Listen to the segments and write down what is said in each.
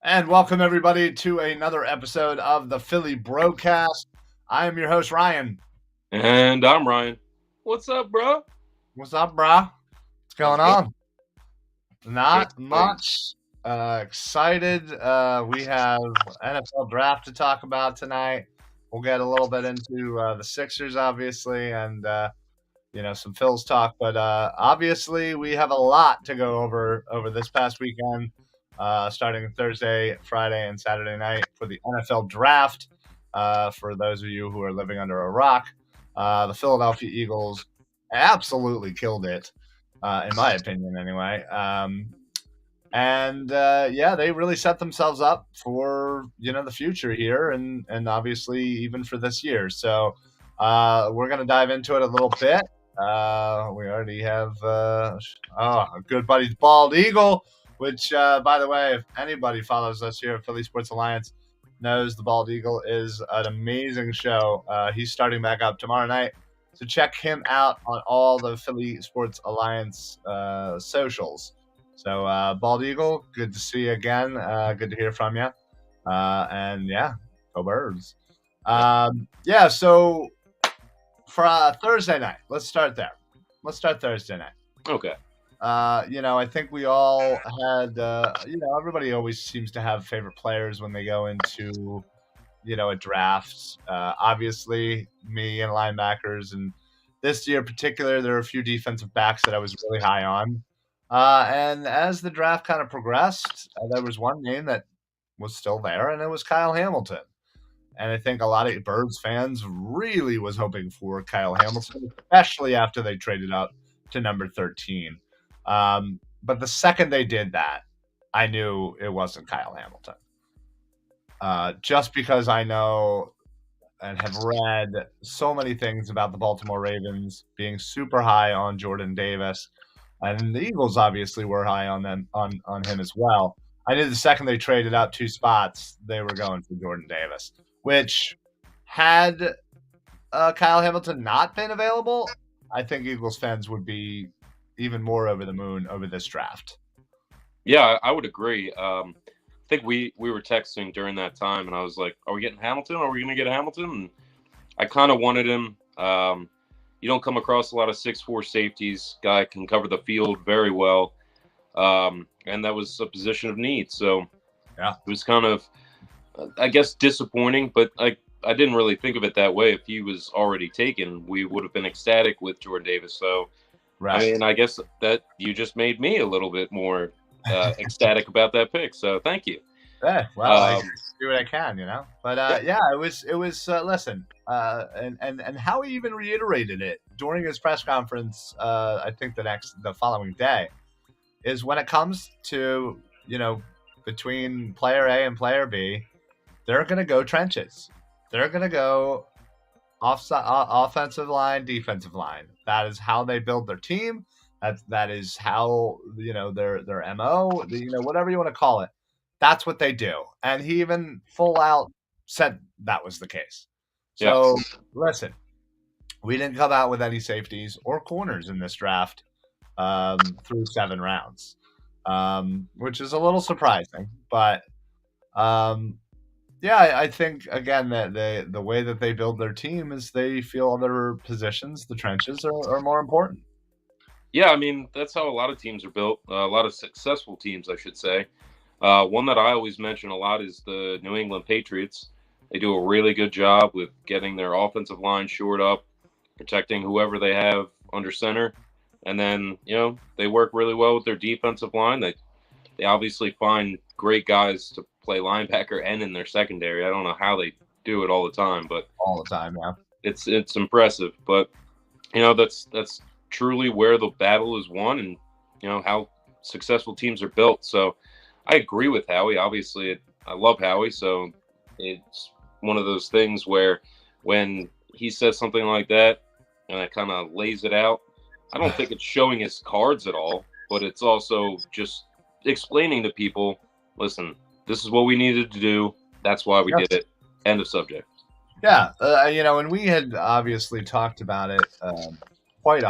And welcome, everybody, to another episode of the Philly BroCast. I am your host, Ryan. And I'm Ryan. What's up, bro? What's up, brah? What's going on? Not much. Excited. We have NFL draft to talk about tonight. We'll get a little bit into the Sixers, obviously, and some Phil's talk. But obviously, we have a lot to go over this past weekend. Starting Thursday, Friday, and Saturday night for the NFL draft. For those of you who are living under a rock, the Philadelphia Eagles absolutely killed it, in my opinion, anyway. They really set themselves up for the future here, and obviously even for this year. So we're gonna dive into it a little bit. We already have a good buddy, Bald Eagle. Which, by the way, if anybody follows us here at Philly Sports Alliance, knows the Bald Eagle is an amazing show. He's starting back up tomorrow night. So check him out on all the Philly Sports Alliance socials. So, Bald Eagle, good to see you again. Good to hear from you. Go Birds. So for Thursday night, let's start there. Let's start Thursday night. Okay. I think we all had, everybody always seems to have favorite players when they go into, a draft. Obviously, me and linebackers, and this year in particular, there are a few defensive backs that I was really high on. And as the draft kind of progressed, there was one name that was still there, and it was Kyle Hamilton. And I think a lot of Birds fans really was hoping for Kyle Hamilton, especially after they traded up to number 13. But the second they did that, I knew it wasn't Kyle Hamilton. Just because I know and have read so many things about the Baltimore Ravens being super high on Jordan Davis, and the Eagles obviously were high on them on him as well. I knew the second they traded up 2 spots, they were going for Jordan Davis, which had Kyle Hamilton not been available, I think Eagles fans would be even more over the moon over this draft. Yeah, I would agree. I think we were texting during that time, and I was like, "Are we getting Hamilton? Are we going to get Hamilton?" And I kind of wanted him. You don't come across a lot of 6'4" safeties. Guy can cover the field very well, and that was a position of need. So yeah, it was kind of, I guess, disappointing. But I didn't really think of it that way. If he was already taken, we would have been ecstatic with Jordan Davis. So, right. I mean, I guess that you just made me a little bit more ecstatic about that pick. So thank you. Yeah, well, I do what I can, But yeah, it was. Listen, and Howie even reiterated it during his press conference. I think the following day, is when it comes to between player A and player B, they're going to go trenches. They're going to go offensive line, defensive line. That is how they build their team. That is how their MO. Whatever you want to call it. That's what they do. And he even full out said that was the case. So listen, we didn't come out with any safeties or corners in this draft through 7 rounds, which is a little surprising. But I think, again, that the way that they build their team is they feel other positions, the trenches, are more important. Yeah, I mean, that's how a lot of teams are built. A lot of successful teams, I should say. One that I always mention a lot is the New England Patriots. They do a really good job with getting their offensive line shored up, protecting whoever they have under center. And then, they work really well with their defensive line. They obviously find great guys to play linebacker and in their secondary. I don't know how they do it all the time, but all the time, yeah. It's impressive. But, that's truly where the battle is won and, how successful teams are built. So I agree with Howie. Obviously, I love Howie. So it's one of those things where when he says something like that and it kind of lays it out, I don't think it's showing his cards at all, but it's also just explaining to people, listen, this is what we needed to do. That's why we did it. End of subject. Yeah. And we had obviously talked about it quite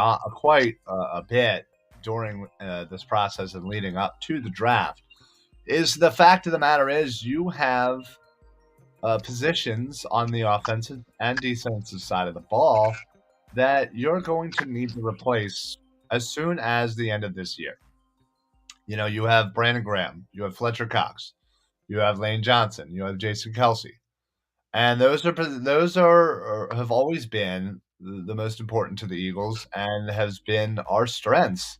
a bit during this process and leading up to the draft. Is the fact of the matter is you have positions on the offensive and defensive side of the ball that you're going to need to replace as soon as the end of this year. You have Brandon Graham, you have Fletcher Cox, you have Lane Johnson, you have Jason Kelce, and those have always been the most important to the Eagles and has been our strengths.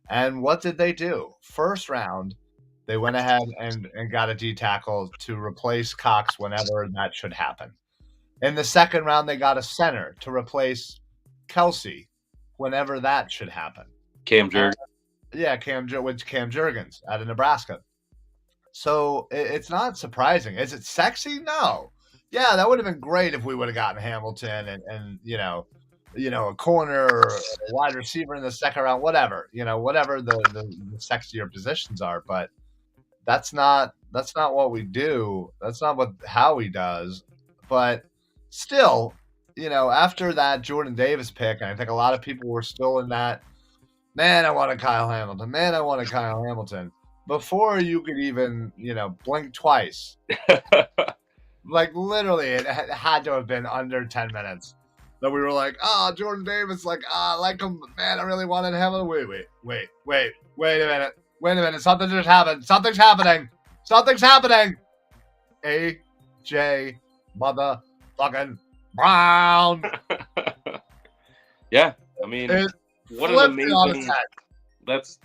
And what did they do? First round, they went ahead and got a D tackle to replace Cox whenever that should happen. In the second round, they got a center to replace Kelce whenever that should happen. Cam Jurgens. Cam Jurgens out of Nebraska. So it's not surprising. Is it sexy? No. Yeah, that would have been great if we would have gotten Hamilton and a corner or a wide receiver in the second round, whatever the sexier positions are. But that's not what we do. That's not what Howie does. But still, after that Jordan Davis pick, and I think a lot of people were still in that, man, I wanted Kyle Hamilton. Man, I wanted Kyle Hamilton. Before you could even, blink twice. Like, literally, it had to have been under 10 minutes that we were like, Jordan Davis, I like him. Man, I really wanted Hamilton. Wait a minute. Something just happened. Something's happening. A.J. motherfucking Brown. Yeah, I mean, what an amazing. That's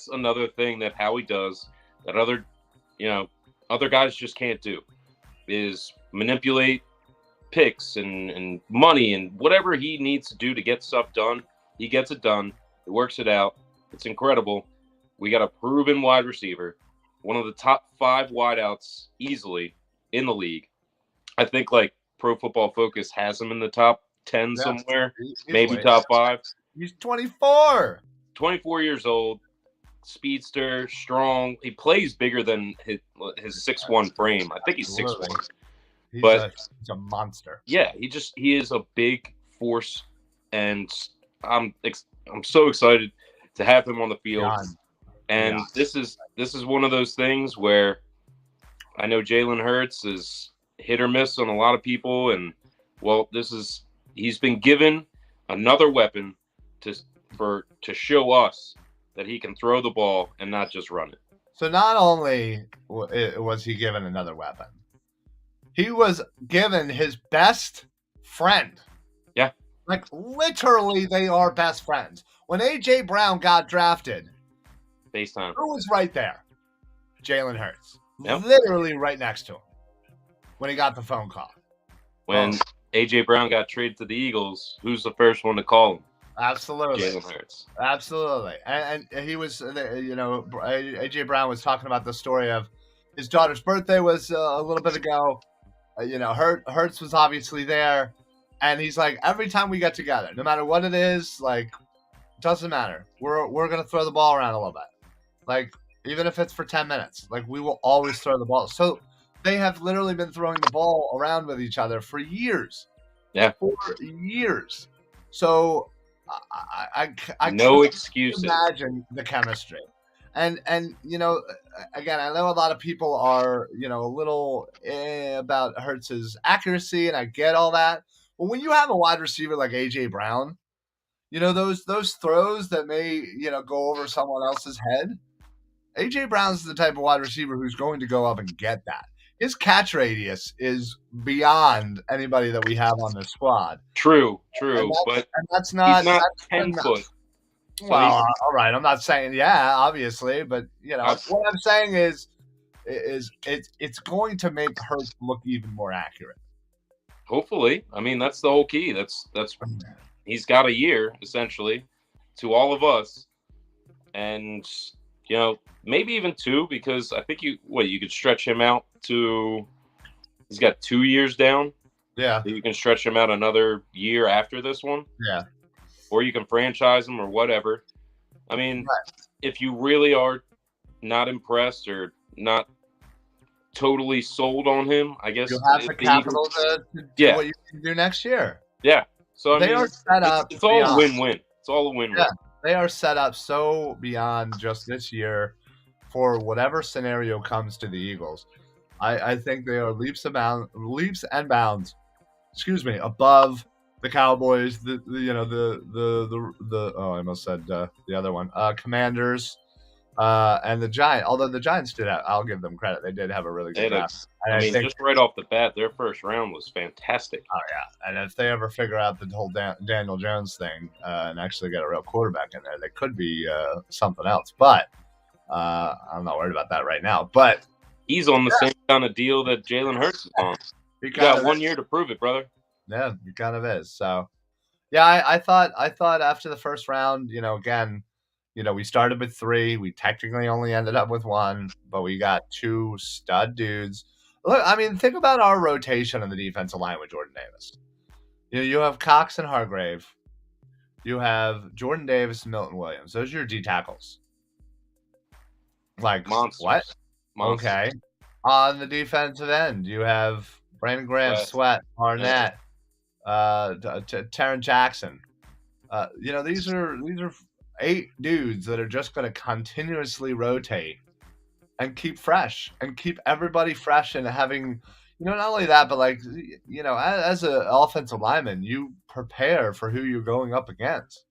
another thing that Howie does that other guys just can't do, is manipulate picks and money and whatever he needs to do to get stuff done. He gets it done. He works it out. It's incredible. We got a proven wide receiver, one of the top 5 wideouts easily in the league. I think Pro Football Focus has him in the top 10 somewhere, maybe top 5. He's 24. 24 years old, speedster, strong. He plays bigger than his 6'1" frame. I think he's 6'1". But he's a monster. Yeah, he is a big force, and I'm so excited to have him on the field. And this is one of those things where I know Jalen Hurts is hit or miss on a lot of people, and he's been given another weapon to show us that he can throw the ball and not just run it. So not only was he given another weapon, he was given his best friend. Yeah. Like, literally, they are best friends. When A.J. Brown got drafted, FaceTime. Who was right there? Jalen Hurts. Yep. Literally right next to him when he got the phone call. When A.J. Brown got traded to the Eagles, who's the first one to call him? Absolutely. Jalen Hurts. Absolutely. And he was, A.J. Brown was talking about the story of his daughter's birthday was a little bit ago. Hurts was obviously there. And he's like, every time we get together, no matter what it is, like, doesn't matter. We're going to throw the ball around a little bit. Like, even if it's for 10 minutes, like, we will always throw the ball. So they have literally been throwing the ball around with each other for years. Yeah. For years. So I no excuses. Imagine the chemistry. And again, I know a lot of people are, a little about Hurts's accuracy, and I get all that. But when you have a wide receiver like A.J. Brown, those throws that may, go over someone else's head, A.J. Brown's the type of wide receiver who's going to go up and get that. His catch radius is beyond anybody that we have on this squad. True. And that's not, he's not 10 foot. So well, all right. I'm not saying, obviously, but what I'm saying is it's going to make Hurts look even more accurate. Hopefully. I mean, that's the whole key. That's he's got a year essentially to all of us, and maybe even 2, because I think you could stretch him out to. He's got 2 years down. Yeah, so you can stretch him out another year after this one. Yeah. Or you can franchise him or whatever. I mean, if you really are not impressed or not totally sold on him, I guess you have the capital to do what you can do next year. Yeah. So they are set up. It's all a win-win. It's all a win-win. Yeah, they are set up so beyond just this year for whatever scenario comes to the Eagles. I think they are leaps and bounds. Above the Cowboys, I almost said the other one, Commanders, and the Giants. Although the Giants I'll give them credit. They did have a really good draft. Just right off the bat, their first round was fantastic. Oh yeah, and if they ever figure out the whole Daniel Jones thing and actually get a real quarterback in there, they could be something else. But I'm not worried about that right now. But he's on the same kind of deal that Jalen Hurts is on. You got 1 year to prove it, brother. Yeah, he kind of is. So, yeah, I thought after the first round, again, we started with 3. We technically only ended up with 1, but we got 2 stud dudes. Look, I mean, think about our rotation on the defensive line with Jordan Davis. You have Cox and Hargrave. You have Jordan Davis and Milton Williams. Those are your D tackles. Like, monsters. What? Monsters. Okay. On the defensive end, you have Brandon Graham, Sweat, Arnett, Taron Jackson. These are 8 dudes that are just going to continuously rotate and keep fresh and keep everybody fresh and having, not only that, but as an offensive lineman, you prepare for who you're going up against.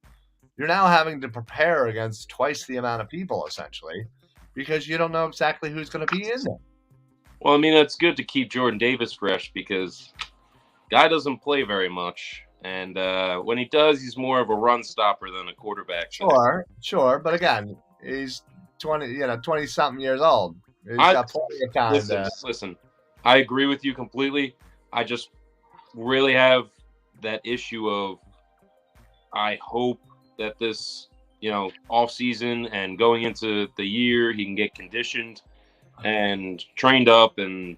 You're now having to prepare against twice the amount of people, essentially, because you don't know exactly who's going to be in there. Well, I mean, that's good to keep Jordan Davis fresh because guy doesn't play very much. And when he does, he's more of a run stopper than a quarterback. Sure. But again, he's 20-something years old. He's got plenty of time. Listen, I agree with you completely. I just really have that issue of I hope that this, off season and going into the year, he can get conditioned and trained up and,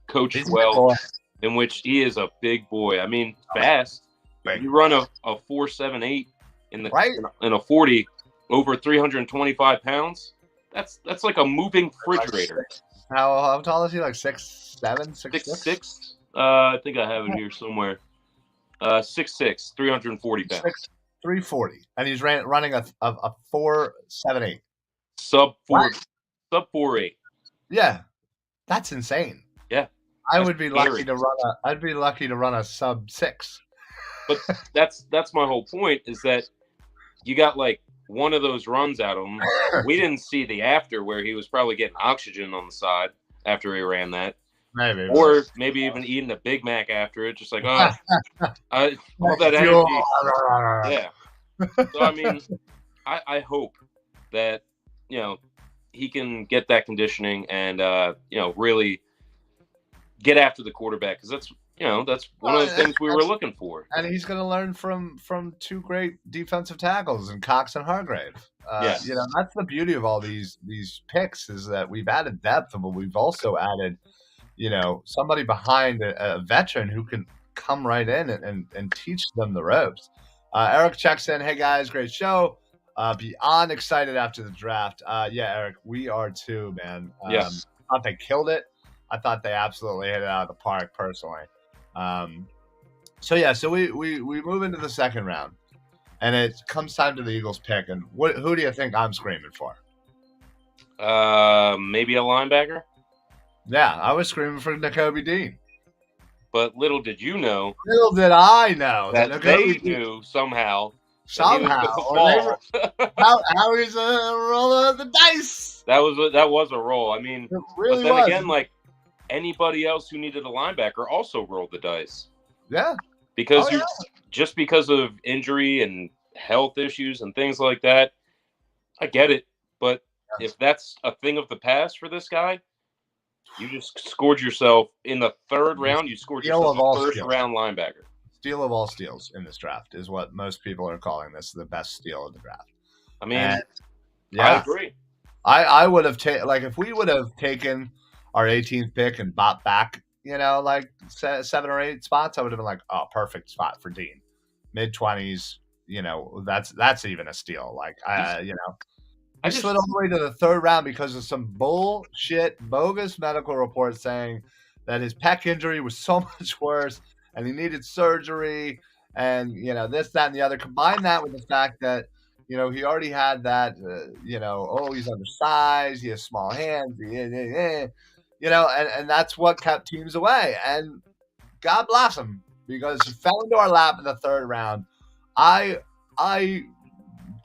coached well, in which he is a big boy. I mean, fast. You run a 4.78 in a 40 over 325 pounds. That's like a moving refrigerator. How tall is he? Like 6'7", 6'6"? I think I have it here somewhere. 6'6", 340 pounds. 340, and he's running a 4.78. Sub 4.8. Yeah, that's insane. Yeah, I would be lucky to run a. I'd be lucky to run a sub 6. But that's my whole point, is that you got like one of those runs out of him. We didn't see the after, where he was probably getting oxygen on the side after he ran that. Maybe. Or maybe even eating a Big Mac after it, just like, all that energy. Yeah. So, I mean, I hope that, he can get that conditioning and, really get after the quarterback, because that's one of the things we were looking for. And he's going to learn from two great defensive tackles in Cox and Hargrave. That's the beauty of all these picks, is that we've added depth, but we've also added, somebody behind a veteran who can come right in and teach them the ropes. Eric checks in. Hey guys, great show. Beyond excited after the draft. Yeah, Eric, we are too, man. Yes. I thought they killed it. I thought they absolutely hit it out of the park, personally. So we move into the second round, and it comes time to the Eagles pick. And who do you think I'm screaming for? Maybe a linebacker. Yeah, I was screaming for Nakobe Dean. But little did you know. Little did I know that they knew somehow. How he's a roll of the dice. That was a roll. I mean, it really but then was. Again, like anybody else who needed a linebacker also rolled the dice. Yeah. Because just because of injury and health issues and things like that, I get it. But if that's a thing of the past for this guy, you just scored yourself in the third round. You scored yourself a first-round linebacker. Steal of all steals in this draft is what most people are calling this, the best steal of the draft. I mean, I agree. I would have taken, like, if we would have taken our 18th pick and bought back, like 7 or 8 spots, I would have been like, oh, perfect spot for Dean. Mid-20s, that's even a steal. Like, I slid all the way to the third round because of some bullshit, bogus medical report saying that his pec injury was so much worse and he needed surgery and, this, that, and the other. Combine that with the fact that, he already had that, he's undersized, he has small hands, and that's what kept teams away. And God bless him, because he fell into our lap in the third round. I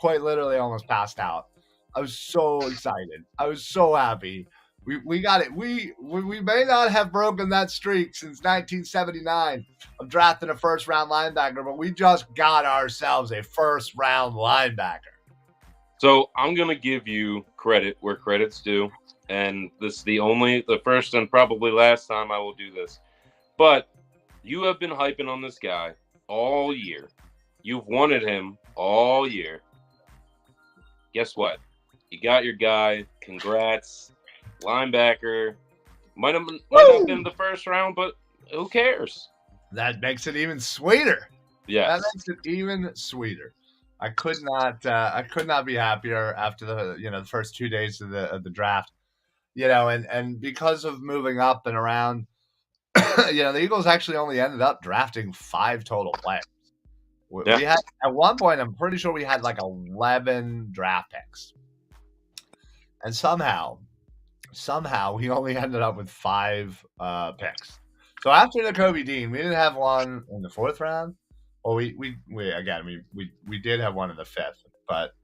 quite literally almost passed out. I was so excited. I was so happy. We got it. We may not have broken that streak since 1979 of drafting a first-round linebacker, but we just got ourselves a first-round linebacker. So I'm going to give you credit where credit's due, and this is the first and probably last time I will do this. But you have been hyping on this guy all year. You've wanted him all year. Guess what? You got your guy. Congrats. Linebacker. Might have been the first round, but who cares? That makes it even sweeter. Yeah. That makes it even sweeter. I could not be happier after the first 2 days of the draft. And because of moving up and around, the Eagles actually only ended up drafting 5 total players. We had, at one point, I'm pretty sure we had like 11 draft picks. And somehow we only ended up with 5 picks. So after Nakobe Dean, we didn't have one in the 4th round. Well, we did have one in the 5th, but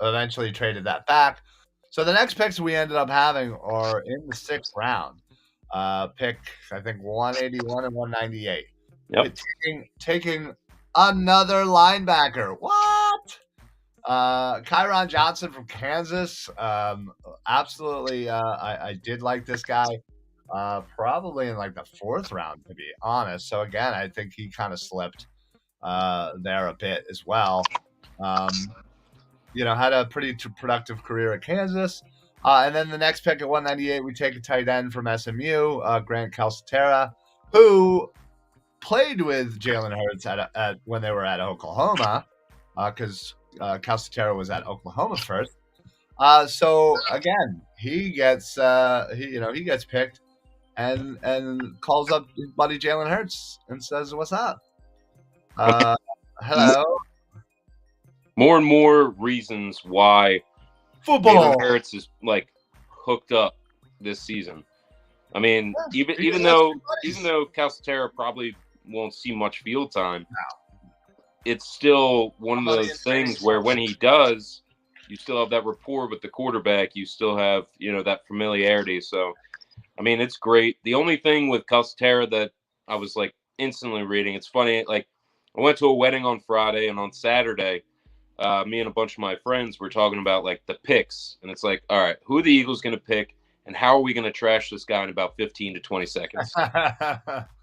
eventually traded that back. So the next picks we ended up having are in the 6th round. Pick, I think, 181 and 198. Yep. Taking another linebacker. What? Kyron Johnson from Kansas. Absolutely. I did like this guy. Probably in like the 4th round, to be honest. So again, I think he kind of slipped there a bit as well. Had a pretty productive career at Kansas. And then the next pick at 198, we take a tight end from SMU, Grant Calcaterra, who played with Jalen Hurts at when they were at Oklahoma, because Calcaterra was at Oklahoma first. So again, he gets he gets picked and calls up his buddy Jalen Hurts and says, "What's up? Hello." More and more reasons why Football. Jalen Hurts is like hooked up this season. I mean, even though Calcaterra probably won't see much field time, it's still one of those things where when he does, you still have that rapport with the quarterback. You still have, that familiarity. So, I mean, it's great. The only thing with Calcaterra that I was like instantly reading, it's funny, like I went to a wedding on Friday, and on Saturday, me and a bunch of my friends were talking about like the picks. And it's like, all right, who are the Eagles going to pick? And how are we going to trash this guy in about 15 to 20 seconds?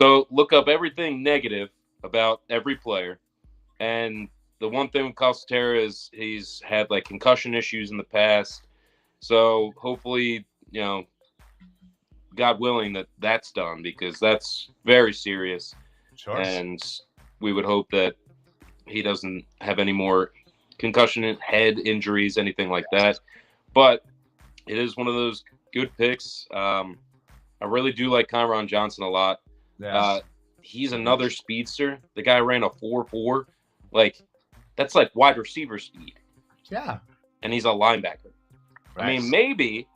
So look up everything negative about every player. And the one thing with Calcaterra is he's had like concussion issues in the past. So hopefully, God willing, that's done, because that's very serious. Sure. And we would hope that he doesn't have any more concussion, head injuries, anything like that. But it is one of those good picks. I really do like Kyron Johnson a lot. Yes. He's another speedster. The guy ran a 4.4. Like, that's like wide receiver speed. Yeah. And he's a linebacker. Right. I mean, maybe,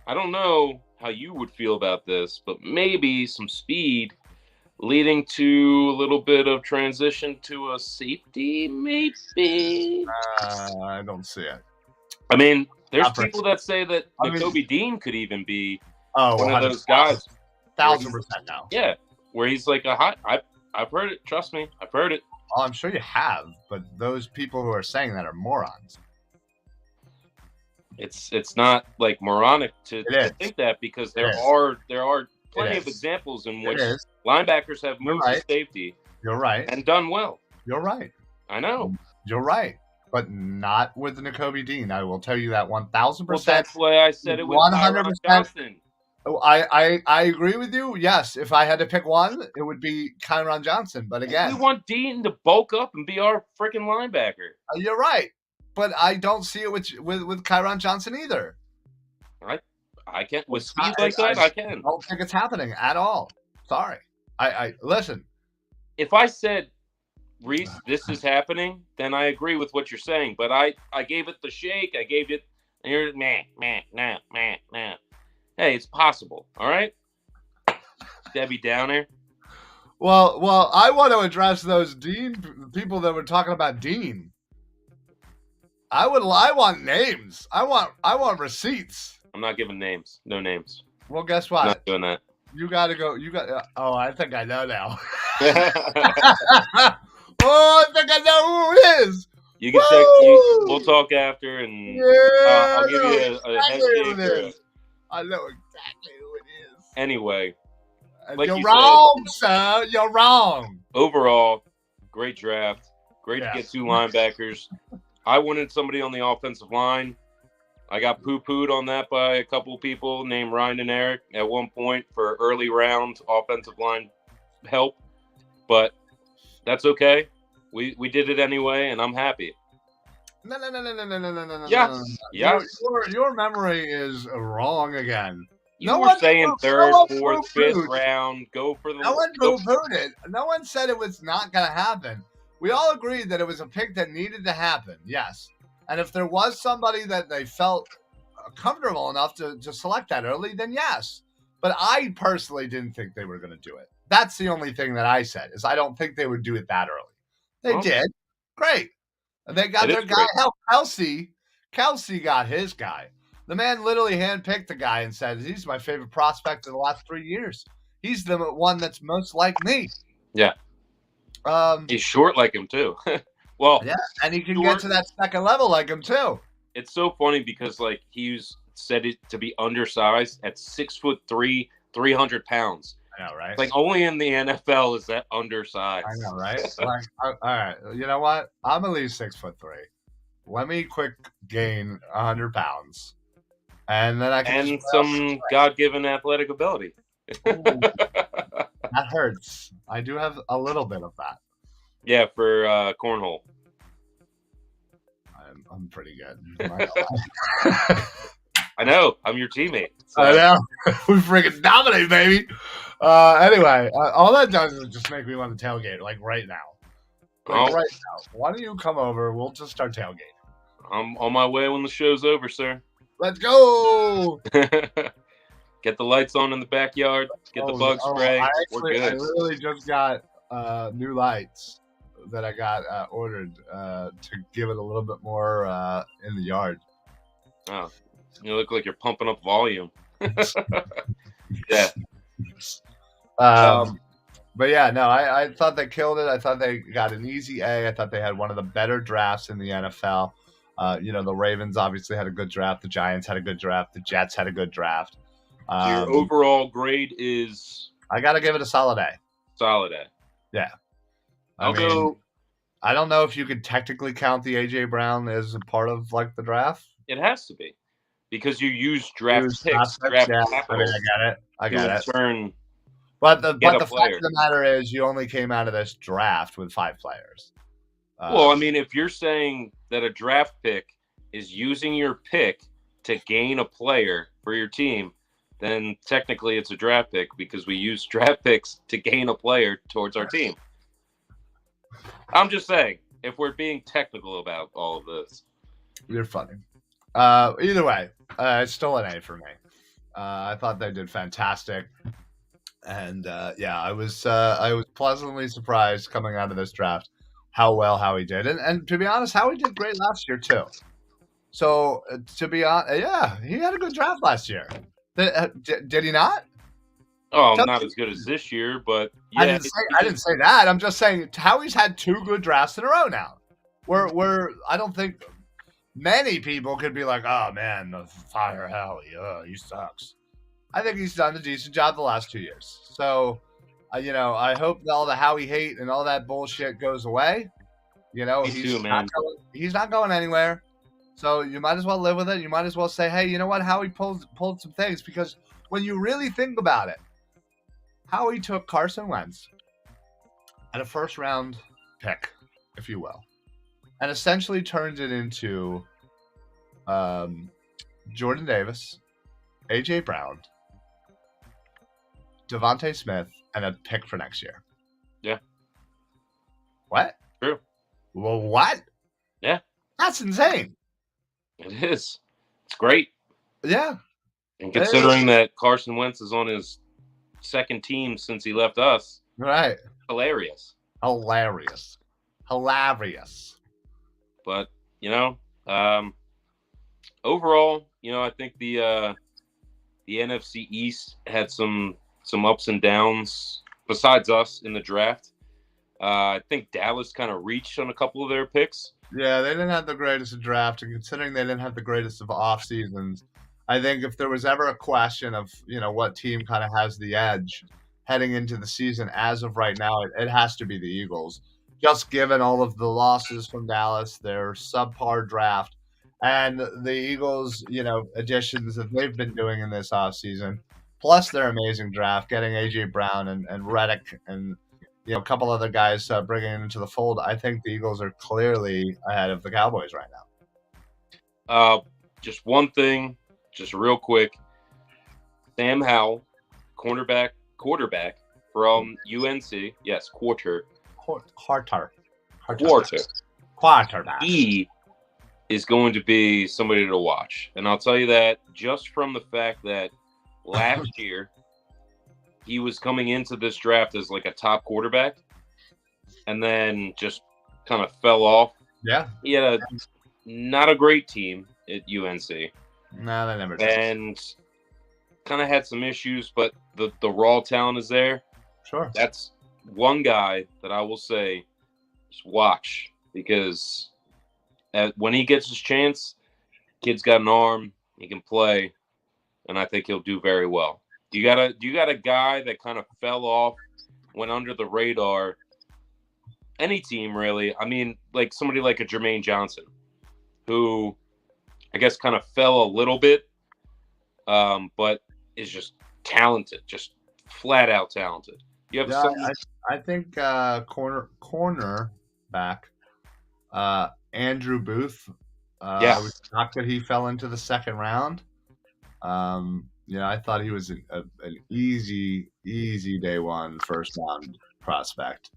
I don't know how you would feel about this, but maybe some speed leading to a little bit of transition to a safety, maybe. I don't see it. I mean, there's people that say that Nakobe Dean could even be one of those guys. 1,000% now. Yeah, where he's like I've heard it. Trust me, I've heard it. Oh, I'm sure you have, but those people who are saying that are morons. It's not like moronic to think that, because there are plenty of examples in which linebackers have moved to safety. You're right. And done well. You're right. I know. You're right. But not with the Nakobe Dean. I will tell you that 1,000%. Well, that's why I said it was 100%. Johnson. I agree with you. Yes, if I had to pick one, it would be Kyron Johnson. But again, we want Dean to bulk up and be our freaking linebacker. You're right, but I don't see it with Kyron Johnson either. I can't with speed like that. I can. I don't think it's happening at all. Sorry. I listen. If I said, Reis, this is happening, then I agree with what you're saying. But I gave it the shake. I gave it, and you're nah. Hey, it's possible. All right, Debbie Downer. Well, I want to address those Dean people that were talking about Dean. I want names. I want receipts. I'm not giving names. No names. Well, guess what? I'm not doing that. You got to go. I think I know now. Oh, I think I know who it is. You can check. We'll talk after, and I'll give you a head shake. I know exactly who it is. Anyway. Like you're wrong, sir. You're wrong. Overall, great draft. Great to get two linebackers. I wanted somebody on the offensive line. I got poo-pooed on that by a couple of people named Ryan and Eric at one point for early round offensive line help. But that's okay. We did it anyway, and I'm happy. No. Yes. Your memory is wrong again. You were saying third, fourth, fifth round, go for the... No one poo-pooed it. No one said it was not going to happen. We all agreed that it was a pick that needed to happen, yes. And if there was somebody that they felt comfortable enough to select that early, then yes. But I personally didn't think they were going to do it. That's the only thing that I said, is I don't think they would do it that early. They did. Great. And they got their guy. Hell, Kelsey got his guy. The man literally handpicked the guy and said, he's my favorite prospect of the last 3 years. He's the one that's most like me. Yeah. He's short like him, too. Well, yeah, and he can get to that second level like him, too. It's so funny because, like, he's said it to be undersized at 6'3", 300 pounds. I know, right? Like, only in the NFL is that undersized. I know, right? Like, all right, you know what? I'm at least 6'3". Let me quick gain 100 pounds. And then I can... And some God-given athletic ability. Ooh, that hurts. I do have a little bit of that. Yeah, for cornhole. I'm pretty good. I'm not gonna lie. I know. I'm your teammate. So. I know. We freaking dominate, baby. Anyway, all that does is just make me want to tailgate, like right now. Right now. Why don't you come over? We'll just start tailgating. I'm on my way when the show's over, sir. Let's go. Get the lights on in the backyard. Get the bug spray. I literally just got new lights that I got ordered to give it a little bit more in the yard. Oh, you look like you're pumping up volume. Yeah. But yeah, no, I thought they killed it. I thought they got an easy A. I thought they had one of the better drafts in the NFL. The Ravens obviously had a good draft. The Giants had a good draft. The Jets had a good draft. Your overall grade is? I got to give it a solid A. Solid A. Yeah. I'll go. I don't know if you could technically count the A.J. Brown as a part of like the draft. It has to be because you use draft picks. Yeah. I mean, I get it. But the fact of the matter is, you only came out of this draft with 5 players. Well, I mean, if you're saying that a draft pick is using your pick to gain a player for your team, then technically it's a draft pick because we use draft picks to gain a player towards our team. I'm just saying, if we're being technical about all of this. You're funny. Either way, it's still an A for me. I thought they did fantastic. And I was pleasantly surprised coming out of this draft how well Howie did. And to be honest, Howie did great last year too. So to be honest, he had a good draft last year. Did he not? Oh, not as good as this year, but yeah. I didn't say that. I'm just saying Howie's had 2 good drafts in a row now. Where I don't think many people could be like, oh man, fire Howie. He sucks. I think he's done a decent job the last 2 years. So, I hope all the Howie hate and all that bullshit goes away. He's not going anywhere. So you might as well live with it. You might as well say, hey, you know what? Howie pulled some things, because when you really think about it, Howie took Carson Wentz at a first-round pick, if you will, and essentially turned it into Jordan Davis, A.J. Brown, Devontae Smith, and a pick for next year. Yeah. What? True. Well, what? Yeah. That's insane. It is. It's great. Yeah. And considering that Carson Wentz is on his second team since he left us. Right. Hilarious. But, overall, I think the NFC East had some ups and downs besides us in the draft. I think Dallas kind of reached on a couple of their picks. Yeah, they didn't have the greatest of draft, and considering they didn't have the greatest of off seasons, I think if there was ever a question of, what team kind of has the edge heading into the season as of right now, it has to be the Eagles. Just given all of the losses from Dallas, their subpar draft, and the Eagles, additions that they've been doing in this offseason, plus their amazing draft, getting A.J. Brown and Reddick and a couple other guys bringing into the fold, I think the Eagles are clearly ahead of the Cowboys right now. Just one thing, just real quick. Sam Howell, quarterback from UNC. Yes, quarterback. He is going to be somebody to watch. And I'll tell you that just from the fact that last year he was coming into this draft as like a top quarterback and then just kind of fell off. Yeah. He had not a great team at UNC. No, they never did. And kind of had some issues, but the raw talent is there. Sure. That's one guy that I will say just watch, because when he gets his chance, kid's got an arm, he can play, and I think he'll do very well. Do you got a guy that kind of fell off, went under the radar? Any team really. I mean, like somebody like a Jermaine Johnson, who I guess kind of fell a little bit, but is just talented, just flat out talented. You have I think cornerback Andrew Booth I was shocked that he fell into the second round. I thought he was an easy day one first round prospect.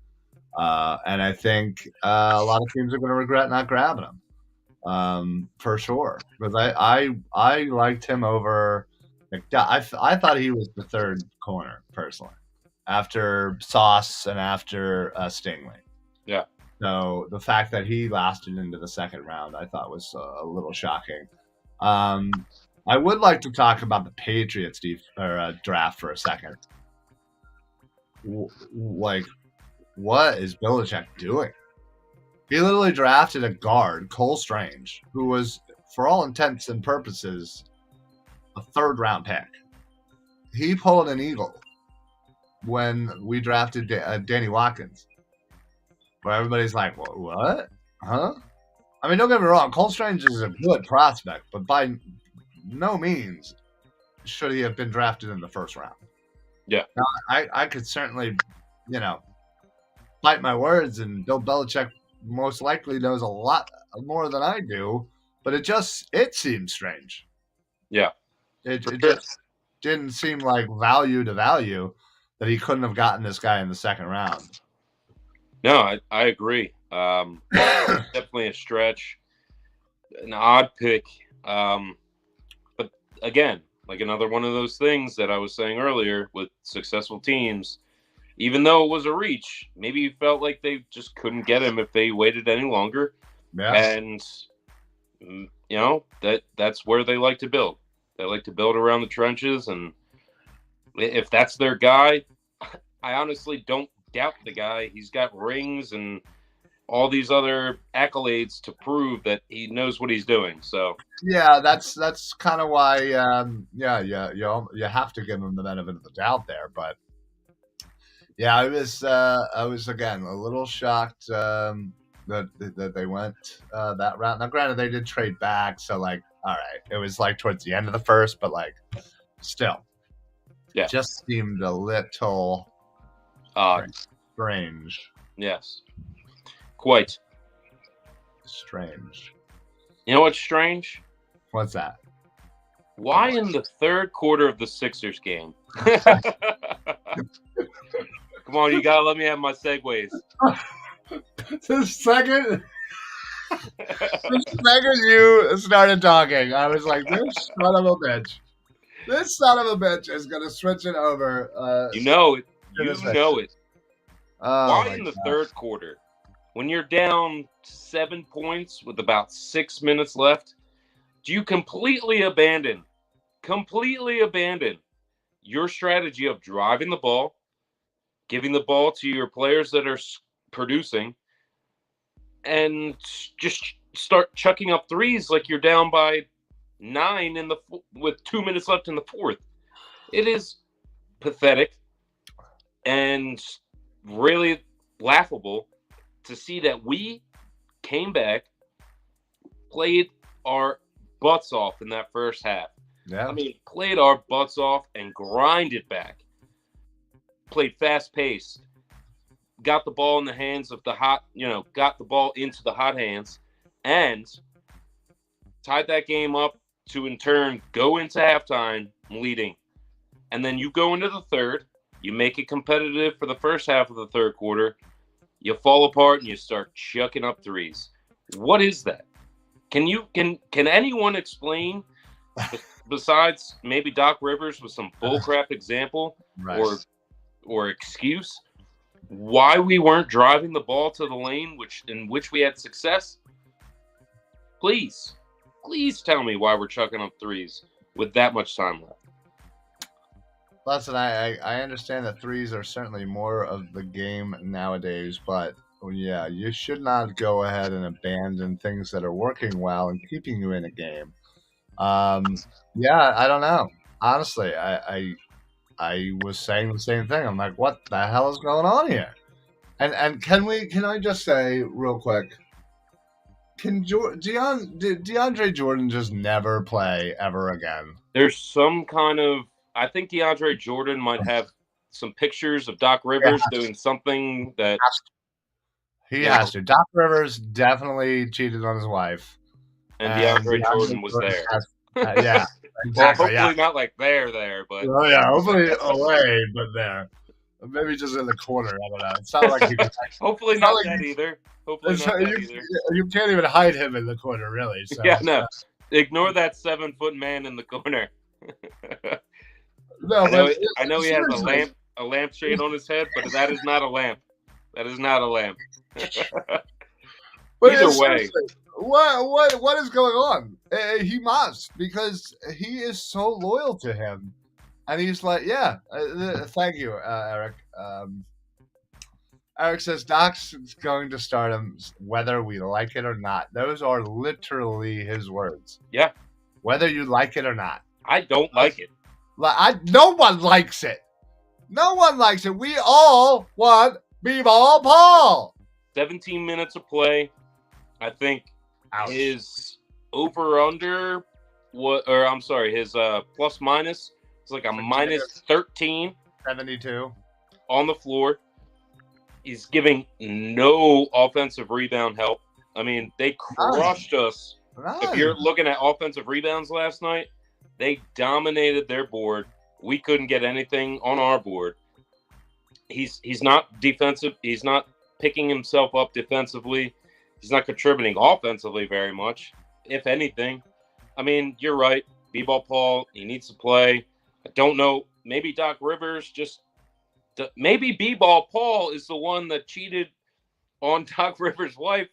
And I think a lot of teams are going to regret not grabbing him, for sure. Because I liked him over. I thought he was the third corner personally, after Sauce and after Stingley. Yeah. So the fact that he lasted into the second round, I thought was a little shocking. I would like to talk about the Patriots draft for a second. What is Belichick doing? He literally drafted a guard, Cole Strange, who was, for all intents and purposes, a third-round pick. He pulled an eagle when we drafted Danny Watkins, where everybody's like, what? Huh? I mean, don't get me wrong, Cole Strange is a good prospect, but by no means should he have been drafted in the first round. Yeah. Now, I could certainly, bite my words, and Bill Belichick most likely knows a lot more than I do, but it seems strange. Yeah. It just didn't seem like value to value that he couldn't have gotten this guy in the second round. No, I agree. Definitely a stretch, an odd pick. But again, like another one of those things that I was saying earlier with successful teams, even though it was a reach, maybe you felt like they just couldn't get him if they waited any longer. Yeah. And, that's where they like to build. They like to build around the trenches. And if that's their guy, I honestly don't doubt the guy. He's got rings and all these other accolades to prove that he knows what he's doing. So yeah, that's kind of why you have to give him the benefit of the doubt there. But yeah, I was again a little shocked that they went that route. Now, granted, they did trade back, so all right, it was towards the end of the first, but still, yeah, just seemed a little strange. Yes. Quite strange. You know what's strange? What's that? Why in the third quarter of the Sixers game? Come on, you gotta let me have my segues. The second you started talking, I was like, this son of a bitch. This son of a bitch is gonna switch it over. You know it. Why in the God. third quarter? When you're down 7 points with about 6 minutes left, do you completely abandon your strategy of driving the ball, giving the ball to your players that are producing, and just start chucking up threes like you're down by 9 with 2 minutes left in the fourth? It is pathetic and really laughable to see that we came back, played our butts off in that first half. Yeah. I mean, played our butts off and grinded back. Played fast-paced. Got the ball in the hands of got the ball into the hot hands, and tied that game up to, in turn, go into halftime leading. And then you go into the third, you make it competitive for the first half of the third quarter, you fall apart and you start chucking up threes. What is that? Can anyone explain, besides maybe Doc Rivers with some bullcrap example right, or excuse, why we weren't driving the ball to the lane in which we had success? Please tell me why we're chucking up threes with that much time left. Listen, I understand that threes are certainly more of the game nowadays, but yeah, you should not go ahead and abandon things that are working well and keeping you in a game. Yeah, I don't know. Honestly, I was saying the same thing. I'm like, what the hell is going on here? And can I just say real quick, can DeAndre Jordan just never play ever again? There's some kind of, I think DeAndre Jordan might have some pictures of Doc Rivers doing something that he has to. Doc Rivers definitely cheated on his wife. And DeAndre Jordan was there. Yeah, exactly. Well, hopefully not like there, but hopefully away, but there. Maybe just in the corner. I don't know. It's not like you can. Hopefully not that either. Hopefully not that either. You can't even hide him in the corner, really. So. Yeah, no. Ignore that 7-foot man in the corner. No, I know he has a lampshade on his head, but that is not a lamp. That is not a lamp. But either way, what is going on? He must, because he is so loyal to him, and he's like, yeah. Thank you, Eric. Eric says Doc's going to start him whether we like it or not. Those are literally his words. Yeah. Whether you like it or not. I don't like it. No one likes it. No one likes it. We all want B-Ball Paul. 17 minutes of play. I think his over-under, his plus-minus is like a minus 13. 72. On the floor. He's giving no offensive rebound help. I mean, they crushed us. If you're looking at offensive rebounds last night, they dominated their board. We couldn't get anything on our board. He's not defensive. He's not picking himself up defensively. He's not contributing offensively very much, if anything. I mean, you're right. B-Ball Paul, he needs to play. I don't know. Maybe Doc Rivers maybe B-Ball Paul is the one that cheated on Doc Rivers' wife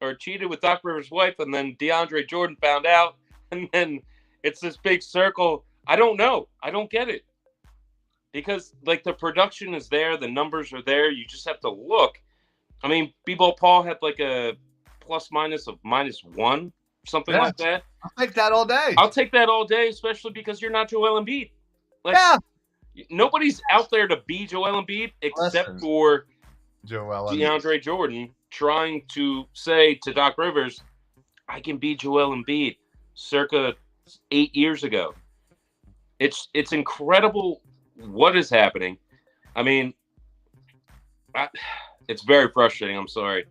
or cheated with Doc Rivers' wife, and then DeAndre Jordan found out, and then it's this big circle. I don't know. I don't get it. Because, like, the production is there. The numbers are there. You just have to look. I mean, B-Ball Paul had, like, a plus-minus of -1, something like that. I'll take that all day. I'll take that all day, especially because you're not Joel Embiid. Nobody's out there to be Joel Embiid except for DeAndre Jordan trying to say to Doc Rivers, I can be Joel Embiid circa 8 years ago. It's incredible what is happening. I mean, it's very frustrating. I'm sorry.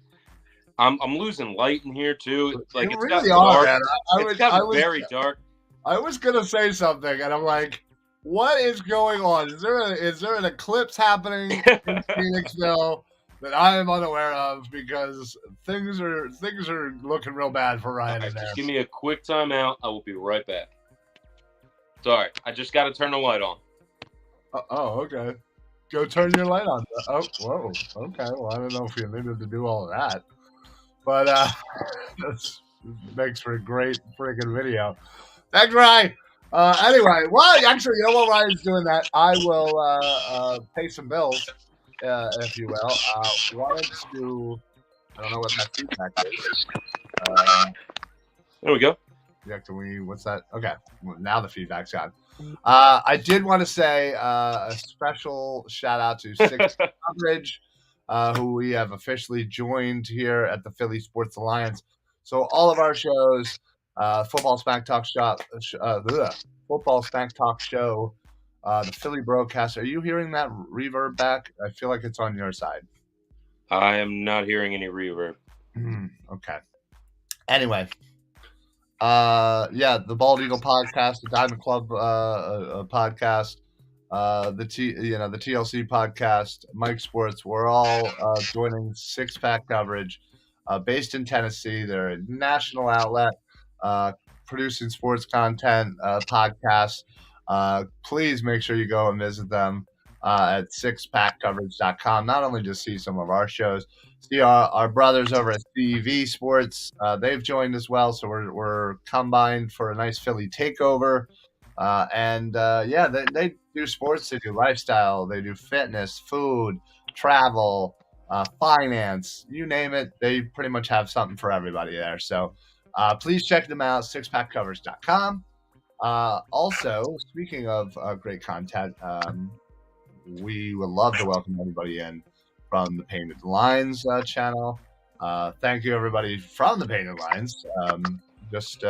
I'm losing light in here too. Like it's really dark. It's gotten very dark. I was gonna say something, and I'm like, what is going on? Is there an eclipse happening in Phoenixville that I am unaware of? Because things are looking real bad for Ryan in there. Just give me a quick timeout. I will be right back. Sorry, I just got to turn the light on. Okay. Go turn your light on. Oh, whoa. Okay. Well, I don't know if you needed to do all of that, but this makes for a great freaking video. Thanks, Ryan. Anyway, well, actually, you know what? Ryan's doing that. I will pay some bills, if you will. Wanted to. I don't know what that feedback is. There we go. Yeah, what's that? Okay, well, now the feedback's gone. I did want to say a special shout out to Six Coverage, who we have officially joined here at the Philly Sports Alliance. So all of our shows, Football Smack Talk Show, Football Smack Talk Show, the Philly BroCast. Are you hearing that reverb back? I feel like it's on your side. I am not hearing any reverb. Okay. Anyway. The Bald Eagle podcast, the Diamond Club podcast, the TLC podcast, Mike Sports. We're all joining Six Pack Coverage, based in Tennessee. They're a national outlet, producing sports content, podcasts. Please make sure you go and visit them at sixpackcoverage.com. Not only to see some of our shows, see our brothers over at CEV Sports. They've joined as well, so we're combined for a nice Philly takeover. They do sports, they do lifestyle, they do fitness, food, travel, finance, you name it. They pretty much have something for everybody there. So please check them out, sixpackcoverage.com. Also, speaking of great content, we would love to welcome everybody in from the Painted Lines channel. Thank you, everybody from the Painted Lines. Just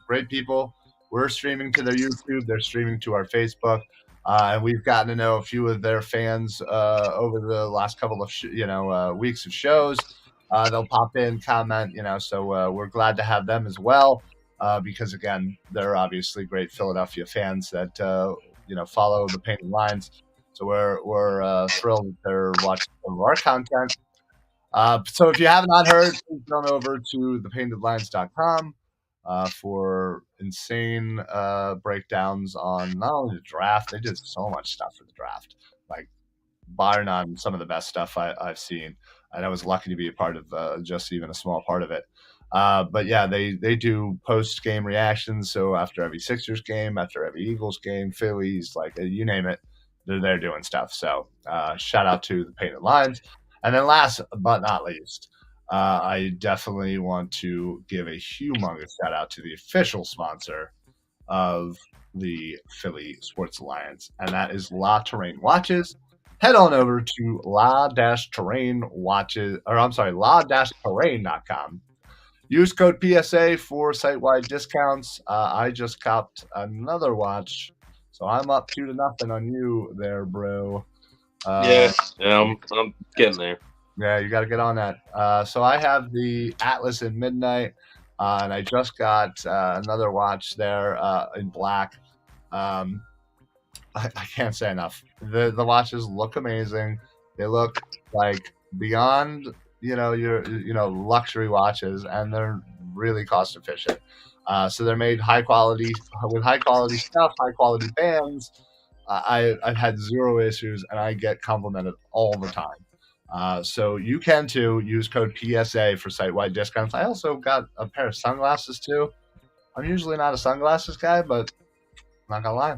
great people. We're streaming to their YouTube. They're streaming to our Facebook. And we've gotten to know a few of their fans over the last couple of weeks of shows. they'll pop in, comment, so we're glad to have them as well, because again, they're obviously great Philadelphia fans that follow the Painted Lines. So we're thrilled that they're watching some of our content. So if you have not heard, please go over to thepaintedlines.com for insane breakdowns on not only the draft, they did so much stuff for the draft, like bar none, some of the best stuff I've seen. And I was lucky to be a part of just even a small part of it. But yeah, they do post game reactions. So after every Sixers game, after every Eagles game, Phillies, like you name it, they're there doing stuff. So shout out to the Painted Lines. And then last but not least, I definitely want to give a humongous shout out to the official sponsor of the Philly Sports Alliance, and that is La Terrain Watches. Head on over to la-terrain.com. Use code PSA for site-wide discounts. I just copped another watch, so I'm up 2-0 on you there, bro. Yeah, I'm getting there. Yeah, you got to get on that. So I have the Atlas in Midnight, and I just got another watch there in black. I can't say enough. The watches look amazing. They look like beyond your luxury watches, and they're really cost efficient. So they're made with high quality stuff, high quality bands. I've had zero issues, and I get complimented all the time. So you can too. Use code PSA for site-wide discounts. I also got a pair of sunglasses too. I'm usually not a sunglasses guy, but I'm not gonna lie,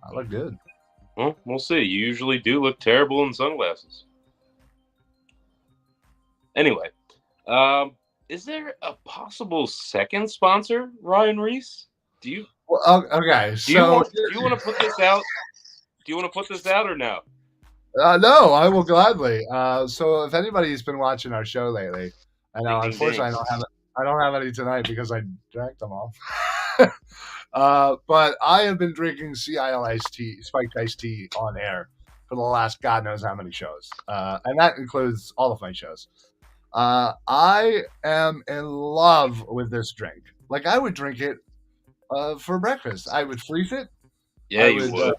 I look good. Well, we'll see. You usually do look terrible in sunglasses. Anyway, is there a possible second sponsor, Ryan Reis? Do you? Well, okay. Do you want to put this out? Do you want to put this out or no? No, I will gladly. So if anybody's been watching our show lately, I know unfortunately I don't have any tonight because I drank them all. But I have been drinking CIL iced tea, spiked iced tea on air for the last God knows how many shows. And that includes all of my shows. I am in love with this drink. Like I would drink it for breakfast. I would freeze it. Yeah, you would.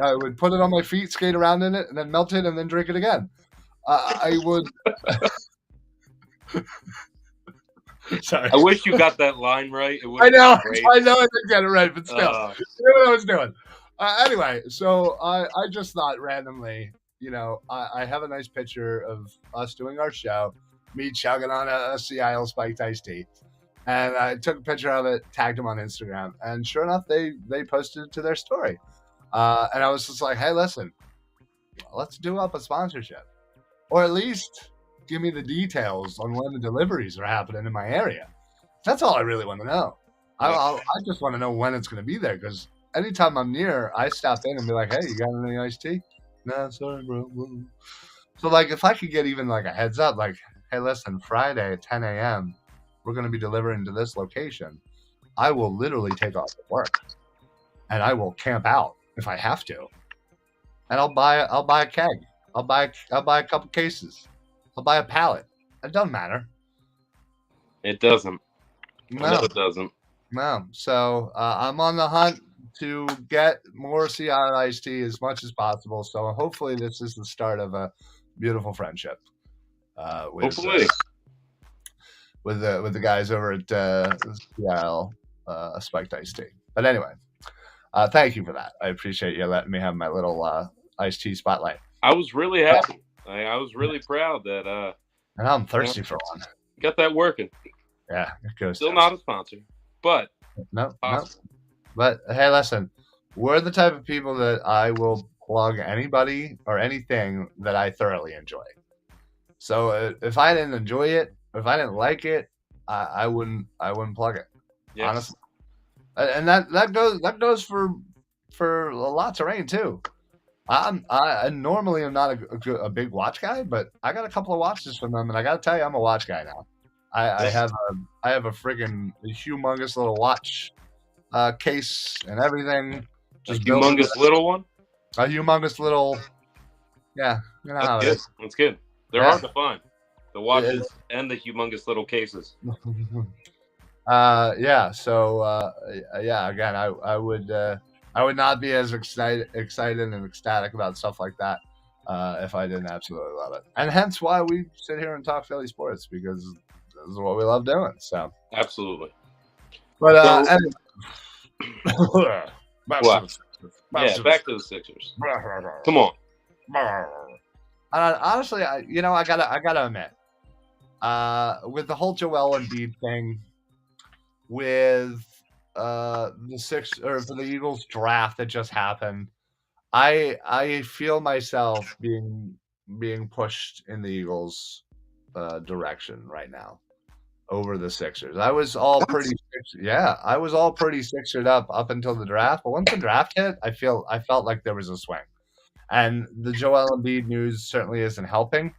I would put it on my feet, skate around in it, and then melt it, and then drink it again. I would. Sorry. I wish you got that line right. I know I didn't get it right, but still, you know what I was doing. Anyway, so I just thought randomly, I have a nice picture of us doing our show, me chugging on a CIL spiked iced tea. And I took a picture of it, tagged them on Instagram, and sure enough, they posted it to their story. And I was just like, hey, listen, let's do up a sponsorship. Or at least give me the details on when the deliveries are happening in my area. That's all I really want to know. I just want to know when it's going to be there, because anytime I'm near, I stop in and be like, hey, you got any iced tea? No, sorry, bro. So, like, if I could get even, like, a heads up, like, hey, listen, Friday at 10 a.m., we're going to be delivering to this location, I will literally take off at work and I will camp out if I have to. And I'll buy a keg. I'll buy a couple cases. I'll buy a pallet. It doesn't matter. It doesn't. No, it doesn't. No. So I'm on the hunt to get more CI iced tea as much as possible. So hopefully this is the start of a beautiful friendship. Hopefully. With the guys over at CIL spiked iced tea. But anyway, thank you for that. I appreciate you letting me have my little iced tea spotlight. I was really happy. I was really proud that. And I'm thirsty for one. Got that working. Yeah, it goes. Still not a sponsor, but no. But hey, listen, we're the type of people that I will plug anybody or anything that I thoroughly enjoy. So if I didn't enjoy it, if I didn't like it, I wouldn't plug it. Yes. Honestly, and that goes for a lot of terrain too. I normally am not a big watch guy, but I got a couple of watches from them, and I got to tell you, I'm a watch guy now. I have a friggin' humongous little watch case and everything. Just humongous little one. A humongous little. Yeah, you know how it is. That's good. They're hard to find. The watches and the humongous little cases. Yeah. So yeah. Again, I would not be as excited and ecstatic about stuff like that if I didn't absolutely love it, and hence why we sit here and talk Philly sports, because this is what we love doing. So absolutely. But back to the Sixers. Come on. Honestly, I gotta admit, with the whole Joel Embiid thing, with for the Eagles draft that just happened, I feel myself being pushed in the Eagles direction right now over the Sixers. I was all pretty Sixered up until the draft, but once the draft hit, I felt like there was a swing. And the Joel Embiid news certainly isn't helping.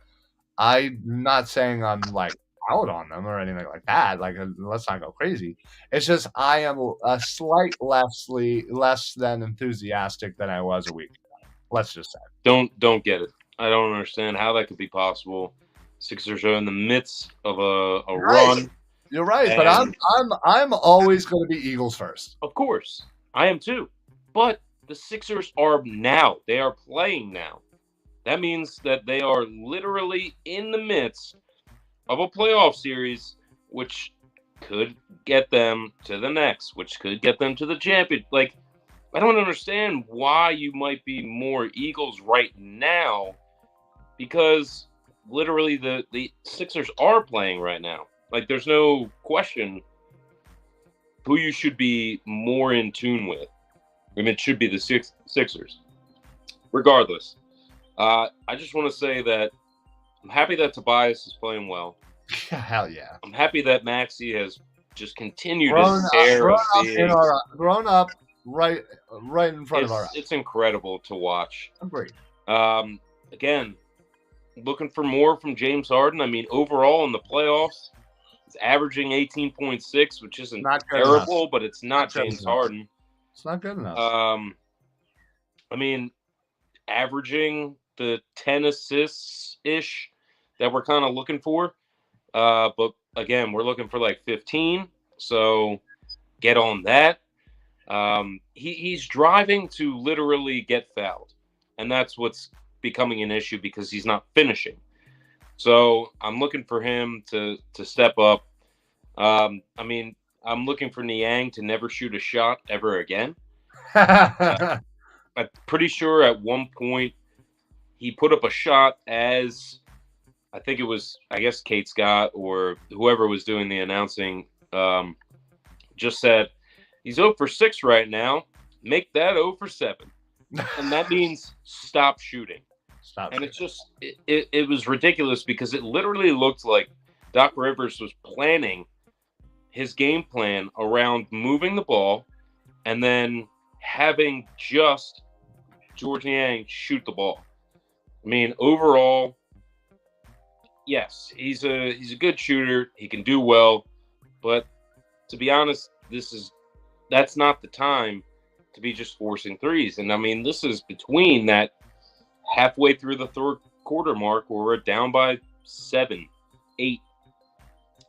I'm not saying I'm like out on them or anything like that. Like, let's not go crazy. It's just I am a slight less than enthusiastic than I was a week ago. Let's just say. Don't get it. I don't understand how that could be possible. Sixers are in the midst of a run. You're right, but I'm always going to be Eagles first. Of course, I am too. But the Sixers are now. They are playing now. That means that they are literally in the midst of a playoff series, which could get them to the next, which could get them to the champion. Like, I don't understand why you might be more Eagles right now, because literally the Sixers are playing right now. Like, there's no question who you should be more in tune with. I mean, it should be the Sixers. Regardless, I just want to say that I'm happy that Tobias is playing well. Hell yeah. I'm happy that Maxey has just continued his tear of being grown up right in front of our eyes. It's incredible to watch. Agreed. Again, looking for more from James Harden. I mean, overall in the playoffs, he's averaging 18.6, which isn't terrible, but it's not James Harden. It's not good enough. I mean, averaging the 10 assists-ish that we're kind of looking for. But, again, we're looking for like 15, so get on that. He's driving to literally get fouled, and that's what's becoming an issue because he's not finishing. So I'm looking for him to step up. I mean, I'm looking for Niang to never shoot a shot ever again. I'm pretty sure at one point he put up a shot as I think it was, I guess, Kate Scott or whoever was doing the announcing just said, he's 0 for 6 right now. Make that 0 for 7. And that means stop shooting. It's just, it was ridiculous because it literally looked like Doc Rivers was planning his game plan around moving the ball and then having just George Niang shoot the ball. I mean, overall, yes, he's a good shooter. He can do well, but to be honest, that's not the time to be just forcing threes. And I mean, this is between that halfway through the third quarter mark where we're down by 7, 8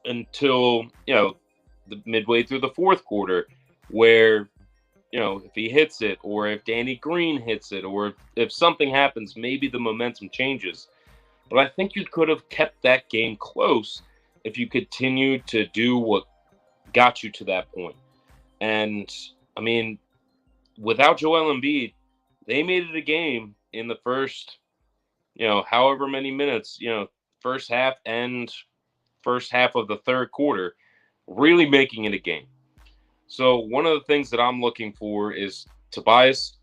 until, the midway through the fourth quarter where, if he hits it or if Danny Green hits it or if something happens, maybe the momentum changes. But I think you could have kept that game close if you continued to do what got you to that point. And, I mean, without Joel Embiid, they made it a game in the first, however many minutes, first half and first half of the third quarter, really making it a game. So one of the things that I'm looking for is Tobias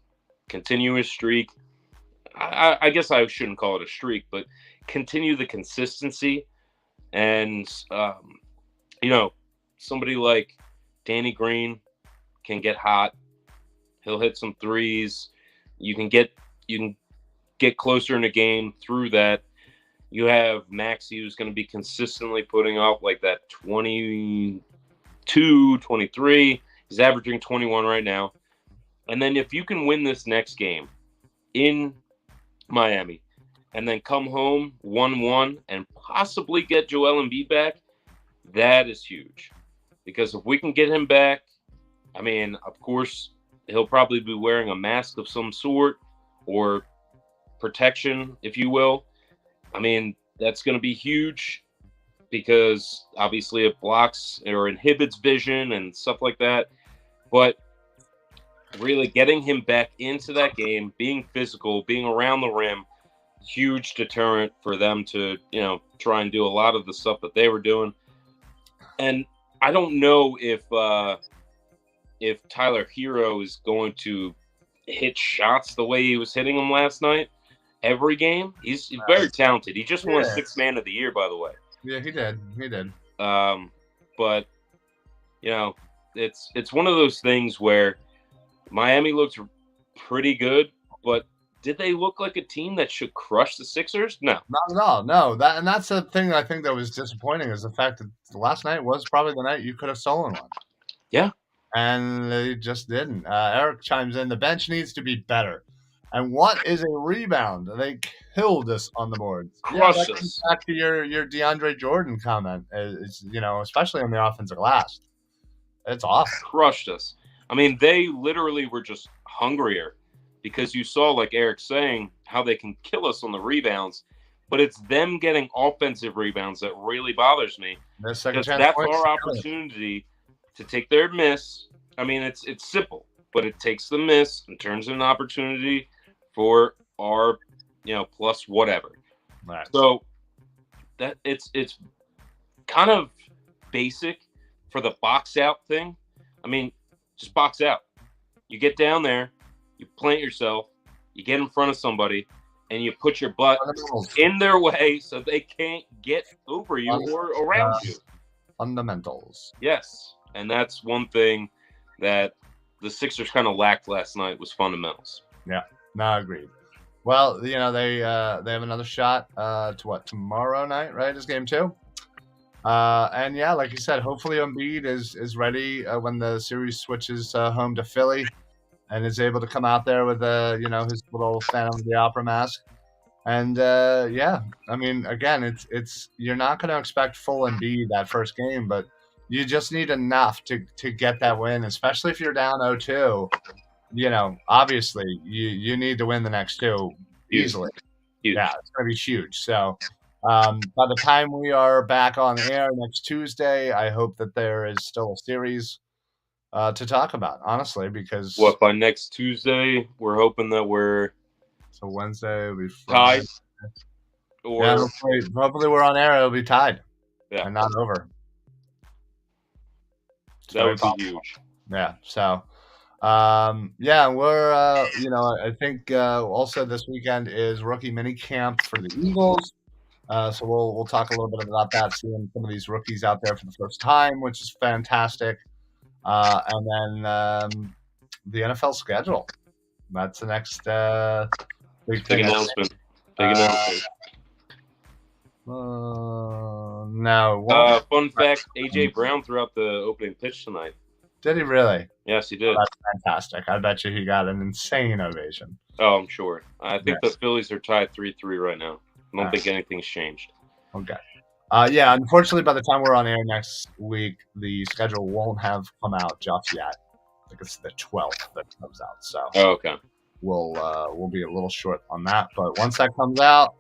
continue his streak. I guess I shouldn't call it a streak, but continue the consistency. And, somebody like Danny Green can get hot. He'll hit some threes. You can get closer in the game through that. You have Maxey, who's going to be consistently putting up like that 22, 23. He's averaging 21 right now. And then if you can win this next game in Miami and then come home 1-1 and possibly get Joel Embiid back, that is huge. Because if we can get him back, I mean, of course, he'll probably be wearing a mask of some sort or protection, if you will. I mean, that's going to be huge because obviously it blocks or inhibits vision and stuff like that. But really getting him back into that game, being physical, being around the rim, huge deterrent for them to, try and do a lot of the stuff that they were doing. And I don't know if Tyler Hero is going to hit shots the way he was hitting them last night. Every game, he's very talented. He just won Sixth Man of the Year, by the way. Yeah, he did. But it's one of those things where Miami looks pretty good, but did they look like a team that should crush the Sixers? No, not at all. No, that's the thing I think that was disappointing is the fact that last night was probably the night you could have stolen one. Yeah, and they just didn't. Eric chimes in. The bench needs to be better. And what is a rebound? They killed us on the boards. Crushed us. Comes back to your DeAndre Jordan comment. Especially on the offensive glass. It's awesome. Crushed us. I mean, they literally were just hungrier because you saw, like Eric's saying, how they can kill us on the rebounds. But it's them getting offensive rebounds that really bothers me. Because that's our opportunity to take their miss. I mean, it's simple, but it takes the miss and turns into an opportunity for our, plus whatever. Right. So that it's kind of basic for the box out thing. I mean, just box out. You get down there, you plant yourself, you get in front of somebody, and you put your butt in their way so they can't get over you or around you. Fundamentals. Yes, and that's one thing that the Sixers kind of lacked last night was fundamentals. Yeah, no, agreed. Well, they have another shot tomorrow night, right? Is game 2. And yeah, like you said, hopefully Embiid is ready when the series switches home to Philly and is able to come out there with his little Phantom of the Opera mask. And I mean, again, it's you're not going to expect full Embiid that first game, but you just need enough to get that win, especially if you're down 0-2. Obviously you need to win the next 2 easily. Huge. Yeah, it's going to be huge. So by the time we are back on air next Tuesday, I hope that there is still a series to talk about, honestly, because by next Tuesday, we're hoping that so Wednesday will be tied. Or hopefully we're on air. It'll be tied. Yeah, and not over. That would be huge. Yeah. So, we're I think also this weekend is rookie mini camp for the Eagles. So we'll talk a little bit about that, seeing some of these rookies out there for the first time, which is fantastic. And then the NFL schedule. That's the next big announcement. Big announcement. No. Fun fact: A.J. Brown threw out the opening pitch tonight. Did he really? Yes, he did. Oh, that's fantastic. I bet you he got an insane ovation. Oh, I'm sure. I think the Phillies are tied 3-3 right now. I don't think anything's changed. Okay. Unfortunately, by the time we're on air next week, the schedule won't have come out just yet. I think it's the 12th that comes out. So okay. We'll be a little short on that. But once that comes out,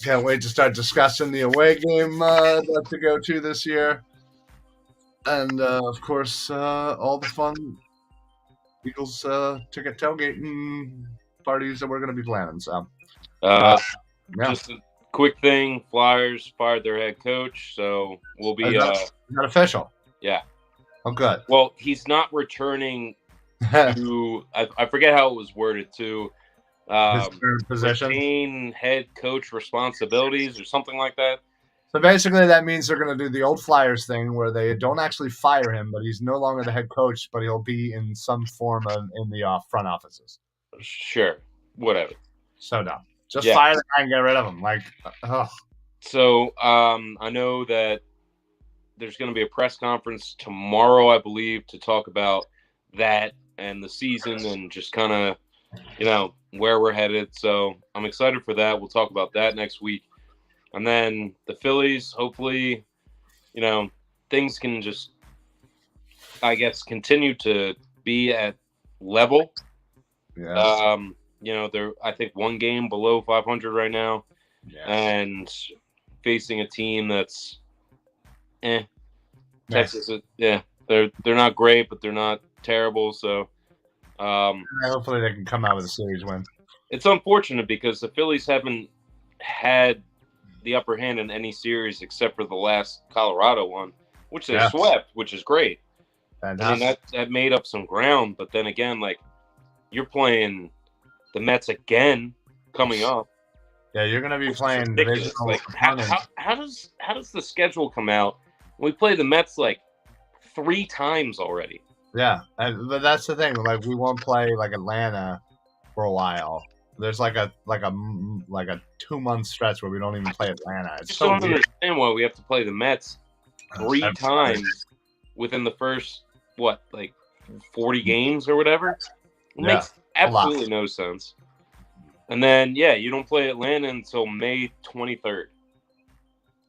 can't wait to start discussing the away game to go to this year. And, of course, all the fun Eagles ticket tailgating parties that we're going to be planning. So, just a quick thing. Flyers fired their head coach, so we'll be... Is that official? Yeah. Oh, good. Well, he's not returning to... I forget how it was worded, to... his position, retain head coach responsibilities or something like that. So basically that means they're going to do the old Flyers thing where they don't actually fire him, but he's no longer the head coach, but he'll be in some form in the front offices. Sure. Whatever. So dumb. Just fire the guy and get rid of him. Like, ugh. So I know that there's going to be a press conference tomorrow, I believe, to talk about that and the season and just kind of, where we're headed. So I'm excited for that. We'll talk about that next week. And then the Phillies, hopefully, things can just, I guess, continue to be at level. Yes. They're, I think, one game below 500 right now. Yes. And facing a team that's Texas, they're not great, but they're not terrible. So hopefully they can come out with a series win. It's unfortunate because the Phillies haven't had the upper hand in any series except for the last Colorado one, which they swept, which is great. Fantastic. I mean, that made up some ground, but then again, like, you're playing the Mets again coming up. Yeah, you're going to be playing divisional. Like, how does the schedule come out? We play the Mets like 3 times already. Yeah, but that's the thing. Like, we won't play like Atlanta for a while. There's like a 2-month stretch where we don't even play Atlanta. I just don't understand why we have to play the Mets 3 times within the first 40 games or whatever. It makes absolutely no sense. And then you don't play Atlanta until May 23rd.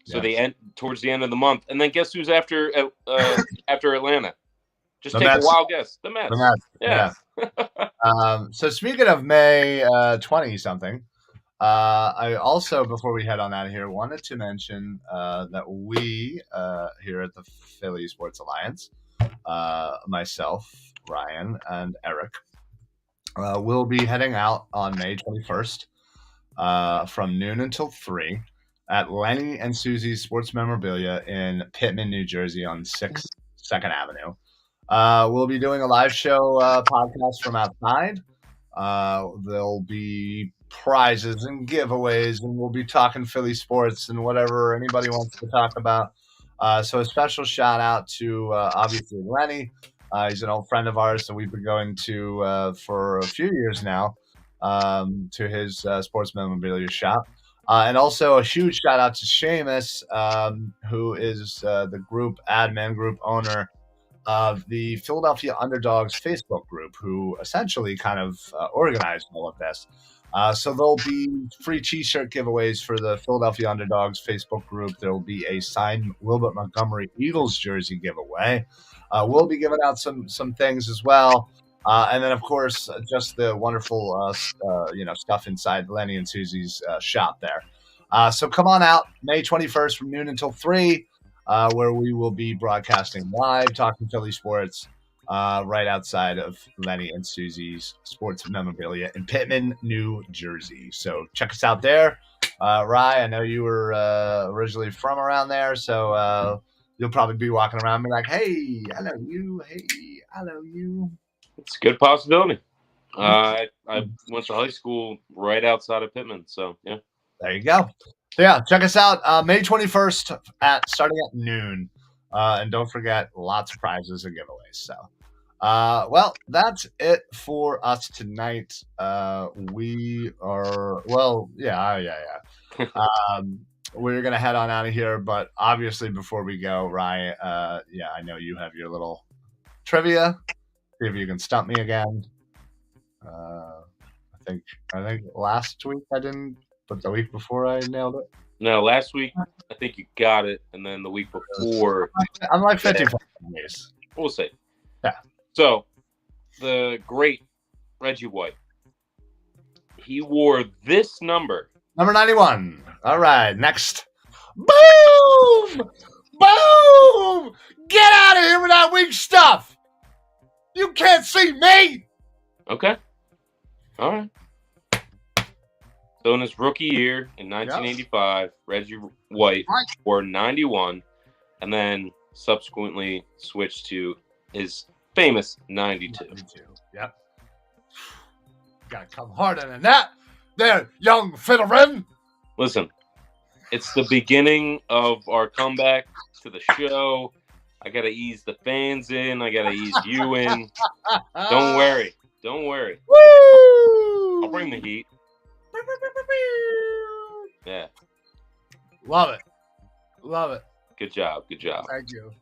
So they end towards the end of the month. And then guess who's after Atlanta? Just take a wild guess. The Mets. Yeah. So speaking of May 20-something, I also, before we head on out of here, wanted to mention that we here at the Philly Sports Alliance, myself, Ryan, and Eric, will be heading out on May 21st from noon until 3 at Lenny and Susie's Sports Memorabilia in Pittman, New Jersey on 6th 2nd Avenue. We'll be doing a live show podcast from outside. There'll be prizes and giveaways, and we'll be talking Philly sports and whatever anybody wants to talk about. So a special shout out to obviously Lenny. He's an old friend of ours, so we've been going to for a few years now to his sports memorabilia shop. And also a huge shout out to Seamus, who is the admin group owner of the Philadelphia Underdogs Facebook group, who essentially kind of organized all of this. So there'll be free T-shirt giveaways for the Philadelphia Underdogs Facebook group. There will be a signed Wilbert Montgomery Eagles jersey giveaway. We'll be giving out some things as well. And then, of course, just the wonderful stuff inside Lenny and Susie's shop there. So come on out May 21st from noon until 3. Where we will be broadcasting live, talking Philly sports, right outside of Lenny and Susie's Sports Memorabilia in Pittman, New Jersey. So check us out there. Rye, I know you were originally from around there, so you'll probably be walking around and be like, hey, I know you. Hey, I know you. It's a good possibility. I went to high school right outside of Pittman, so yeah. There you go. So yeah, check us out May 21st starting at noon. And don't forget, lots of prizes and giveaways. So, well, that's it for us tonight. We are, we're going to head on out of here. But obviously, before we go, Ryan, I know you have your little trivia. See if you can stump me again. I think last week I didn't. But the week before I nailed it? No, last week I think you got it, and then the week before I'm like 55 years. We'll see. Yeah. So the great Reggie White, he wore this number. Number 91. All right, next. Boom! Boom! Get out of here with that weak stuff! You can't see me! Okay. All right. So in his rookie year in 1985, Reggie White wore 91, and then subsequently switched to his famous 92. Yep. Gotta come harder than that, there, young Fineran. Listen, it's the beginning of our comeback to the show. I gotta ease the fans in. I gotta ease you in. Don't worry. Woo! I'll bring the heat. Yeah. Love it. Good job. Thank you.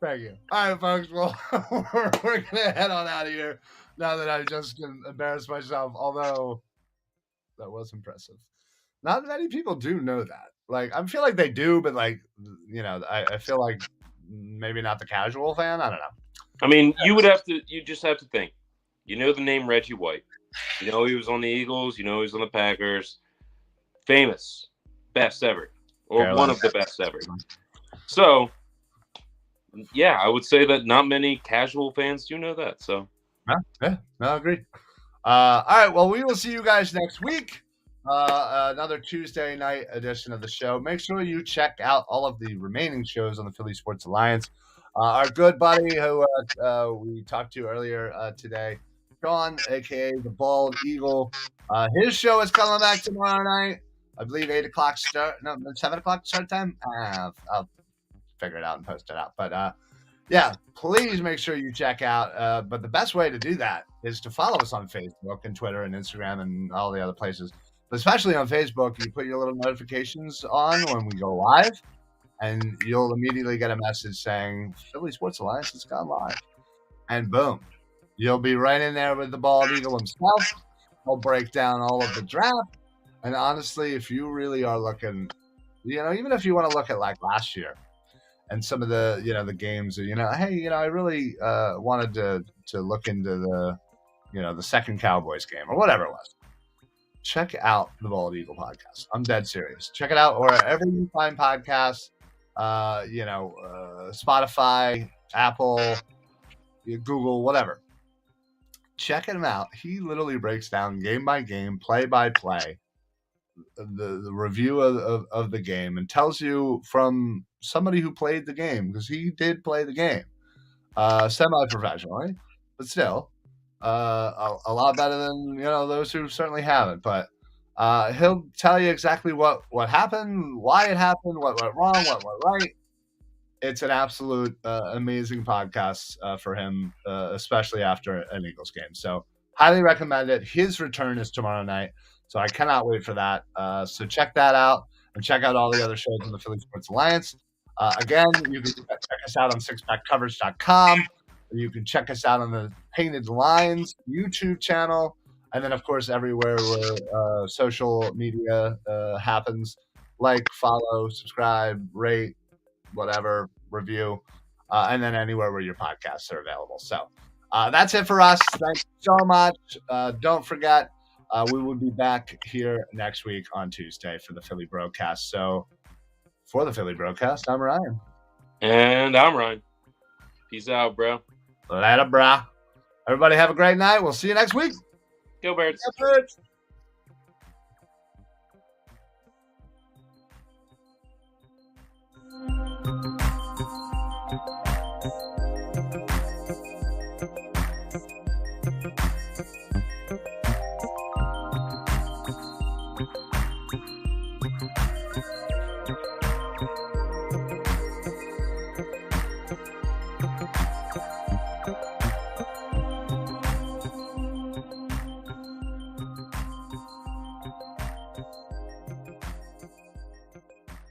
All right, folks. Well, we're going to head on out of here now that I just can embarrass myself. Although That was impressive. Not many people do know that. Like, I feel like they do, but like, I feel like maybe not the casual fan. I don't know. I mean, you just have to think. You know the name Reggie White. You know he was on the Eagles. You know he was on the Packers. Famous, best ever, or Carolina. One of the best ever. So, yeah, I would say that not many casual fans do know that. So, yeah, no, agreed. All right, well, we will see you guys next week. Another Tuesday night edition of the show. Make sure you check out all of the remaining shows on the Philly Sports Alliance. Our good buddy who we talked to earlier today, Sean, a.k.a. the Bald Eagle. His show is coming back tomorrow night. I believe 7 o'clock start time. I'll figure it out and post it out. But yeah, please make sure you check out. But the best way to do that is to follow us on Facebook and Twitter and Instagram and all the other places. But especially on Facebook, you put your little notifications on when we go live, and you'll immediately get a message saying Philly Sports Alliance has gone live. And boom, you'll be right in there with the Bald Eagle himself. He'll break down all of the draft. And honestly, if you really are looking, even if you want to look at like last year and some of the, the games, hey, I really wanted to look into the second Cowboys game or whatever it was. Check out the Bald Eagle podcast. I'm dead serious. Check it out wherever you find podcasts, Spotify, Apple, Google, whatever. Check him out. He literally breaks down game by game, play by play, the review of the game, and tells you from somebody who played the game, because he did play the game semi-professionally, but still a lot better than those who certainly haven't. But he'll tell you exactly what happened, why it happened, what went wrong, what went right. It's an absolute amazing podcast for him, especially after an Eagles game. So highly recommend it. His return is tomorrow night, so I cannot wait for that. So check that out, and check out all the other shows on the Philly Sports Alliance. Again, you can check us out on sixpackcoverage.com. You can check us out on the Painted Lines YouTube channel. And then, of course, everywhere where social media happens. Like, follow, subscribe, rate, whatever, review. And then anywhere where your podcasts are available. So that's it for us. Thanks so much. Don't forget, we will be back here next week on Tuesday for the Philly BroCast. So for the Philly BroCast, I'm Ryan. And I'm Ryan. Peace out, bro. Later, brah. Everybody have a great night. We'll see you next week. Go Birds. Go Birds.